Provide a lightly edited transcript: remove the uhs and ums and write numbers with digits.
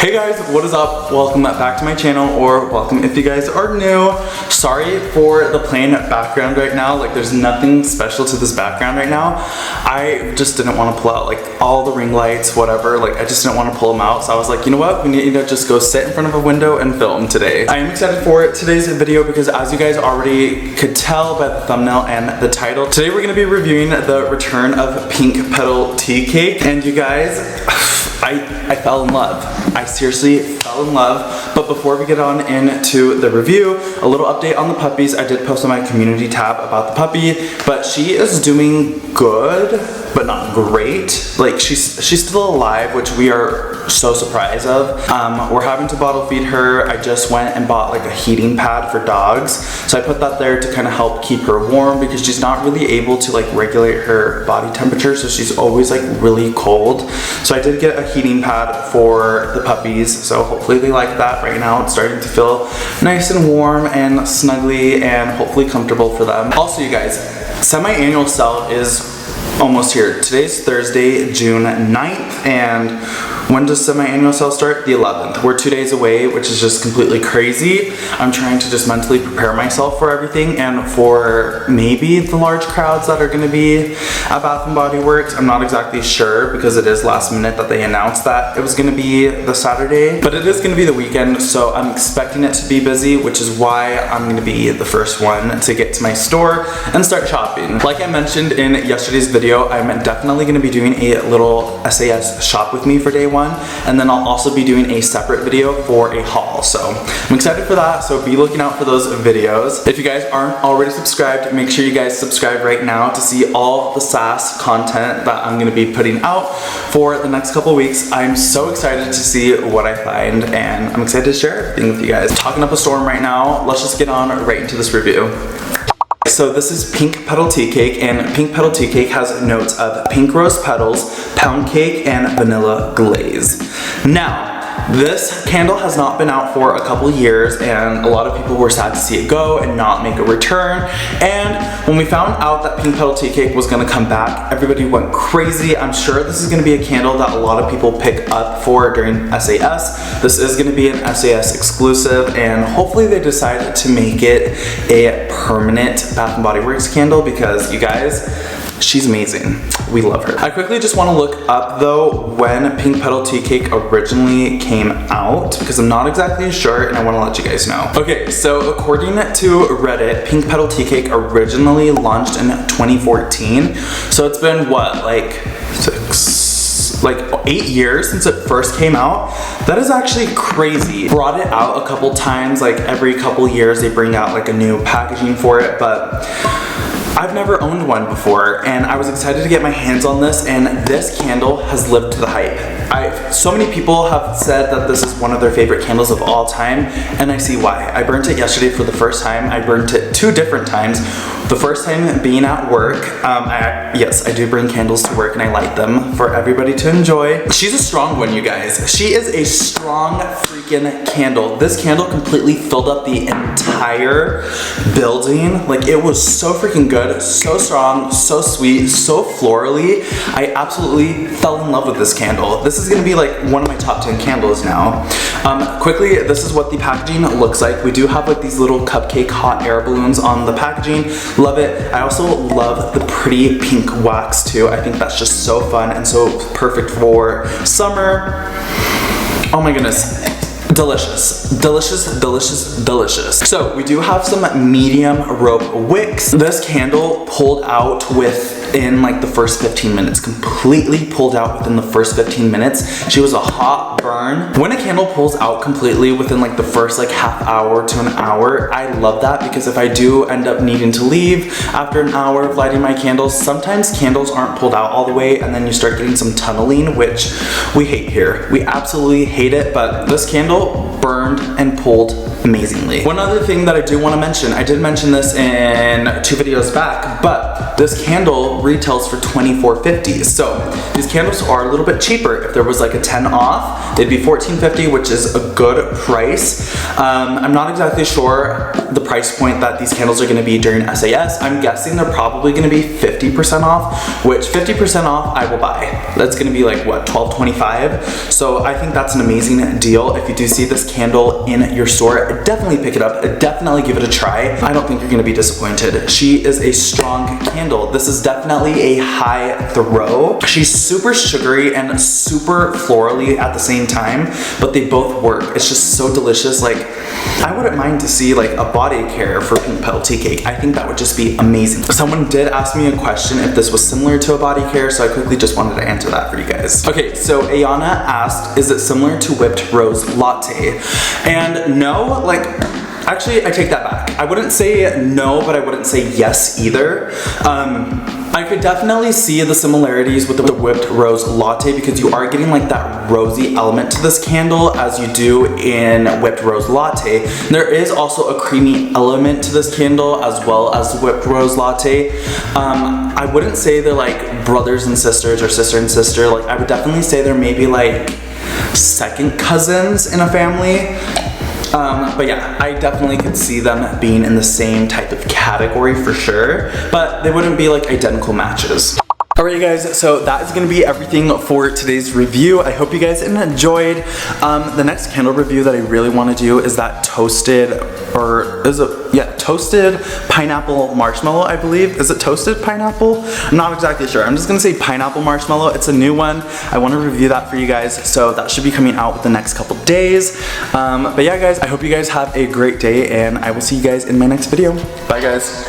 Hey guys, what is up? Welcome back to my channel, or welcome if you guys are new. Sorry for the plain background right now. Like, there's nothing special to this background right now. I just didn't want to pull out like all the ring lights, whatever. Like, I just didn't want to pull them out. So I was like, you know what? We need to just go sit in front of a window and film today. I am excited for today's video because, as you guys already could tell by the thumbnail and the title, today we're going to be reviewing the return of Pink Petal Tea Cake. And you guys, I fell in love. I seriously fell in love. But before we get on into the review, a little update on the puppies. I did post on my community tab about the puppy, but she is doing good, but not great. Like, she's still alive, which we are so surprised of. We're having to bottle feed her. I just went and bought like a heating pad for dogs. So I put that there to kind of help keep her warm because she's not really able to like regulate her body temperature. So she's always like really cold. So I did get a heating pad for the puppies. So hopefully they like that. Right now it's starting to feel nice and warm and snuggly and hopefully comfortable for them. Also, you guys, semi-annual sale is almost here. Today's Thursday, June 9th, and when does semi-annual sale start? The 11th. We're 2 days away, which is just completely crazy. I'm trying to just mentally prepare myself for everything and for maybe the large crowds that are going to be at Bath & Body Works. I'm not exactly sure because it is last minute that they announced that it was going to be the Saturday, but it is going to be the weekend, so I'm expecting it to be busy, which is why I'm going to be the first one to get to my store and start shopping. Like I mentioned in yesterday's video, I'm definitely going to be doing a little S.A.S. shop with me for day one, and then I'll also be doing a separate video for a haul. So I'm excited for that, so be looking out for those videos. If you guys aren't already subscribed, make sure you guys subscribe right now to see all the S.A.S. content that I'm going to be putting out for the next couple weeks. I'm so excited to see what I find, and I'm excited to share everything with you guys. Talking up a storm right now, let's just get on right into this review. So this is Pink Petal Tea Cake, and Pink Petal Tea Cake has notes of pink rose petals, pound cake, and vanilla glaze. Now, this candle has not been out for a couple years, and a lot of people were sad to see it go and not make a return. And when we found out that Pink Petal Tea Cake was going to come back, everybody went crazy. I'm sure this is going to be a candle that a lot of people pick up for during S.A.S. This is going to be an S.A.S. exclusive, and hopefully they decide to make it a permanent Bath & Body Works candle because, you guys, she's amazing. We love her. I quickly just want to look up though when Pink Petal Tea Cake originally came out because I'm not exactly sure and I want to let you guys know. Okay, so according to Reddit, Pink Petal Tea Cake originally launched in 2014. So it's been what, like 8 years since it first came out. That is actually crazy. Brought it out a couple times, like every couple years they bring out like a new packaging for it, but I've never owned one before, and I was excited to get my hands on this, and this candle has lived to the hype. So many people have said that this is one of their favorite candles of all time, and I see why. I burnt it yesterday for the first time. I burnt it 2 different times. The first time being at work. Yes, I do bring candles to work and I light them for everybody to enjoy. She's a strong one, you guys. She is a strong freaking candle. This candle completely filled up the entire building. Like, it was so freaking good, so strong, so sweet, so florally. I absolutely fell in love with this candle. This is gonna be like one of my top 10 candles now. Quickly, this is what the packaging looks like. We do have like these little cupcake hot air balloons on the packaging. Love it. I also love the pretty pink wax too. I think that's just so fun and so perfect for summer. Oh my goodness. Delicious, delicious, delicious, delicious. So we do have some medium rope wicks. This candle pulled out within like the first 15 minutes, completely pulled out within the first 15 minutes. She was a hot burn. When a candle pulls out completely within like the first like half hour to an hour, I love that because if I do end up needing to leave after an hour of lighting my candles, sometimes candles aren't pulled out all the way and then you start getting some tunneling, which we hate here. We absolutely hate it, but this candle burned and pulled amazingly. One other thing that I do want to mention, I did mention this in 2 videos back, but this candle retails for $24.50. So these candles are a little bit cheaper. If there was like a 10 off, they'd be $14.50, which is a good price. I'm not exactly sure the price point that these candles are gonna be during S.A.S. I'm guessing they're probably gonna be 50% off, which 50% off I will buy. That's gonna be like, what, $12.25? So I think that's an amazing deal. If you do see this candle in your store, definitely pick it up, definitely give it a try. I don't think you're gonna be disappointed. She is a strong candle. This is definitely a high throw. She's super sugary and super florally at the same time, but they both work. It's just so delicious. Like, I wouldn't mind to see like a body care for Pink Petal Tea Cake. I think that would just be amazing. Someone did ask me a question if this was similar to a body care, so I quickly just wanted to answer that for you guys. Okay, so Ayana asked, is it similar to whipped rose latte? And no, like, actually, I take that back. I wouldn't say no, but I wouldn't say yes either. I could definitely see the similarities with the whipped rose latte because you are getting like that rosy element to this candle as you do in whipped rose latte. There is also a creamy element to this candle as well as whipped rose latte. I wouldn't say they're like brothers and sisters or sister and sister. Like, I would definitely say they're maybe like second cousins in a family. But yeah, I definitely could see them being in the same type of category for sure, but they wouldn't be like identical matches. Alright you guys, so that is going to be everything for today's review. I hope you guys enjoyed. The next candle review that I really want to do is that toasted pineapple marshmallow, I believe. Is it toasted pineapple? I'm not exactly sure. I'm just going to say pineapple marshmallow. It's a new one. I want to review that for you guys, so that should be coming out within the next couple days. But yeah guys, I hope you guys have a great day, and I will see you guys in my next video. Bye guys.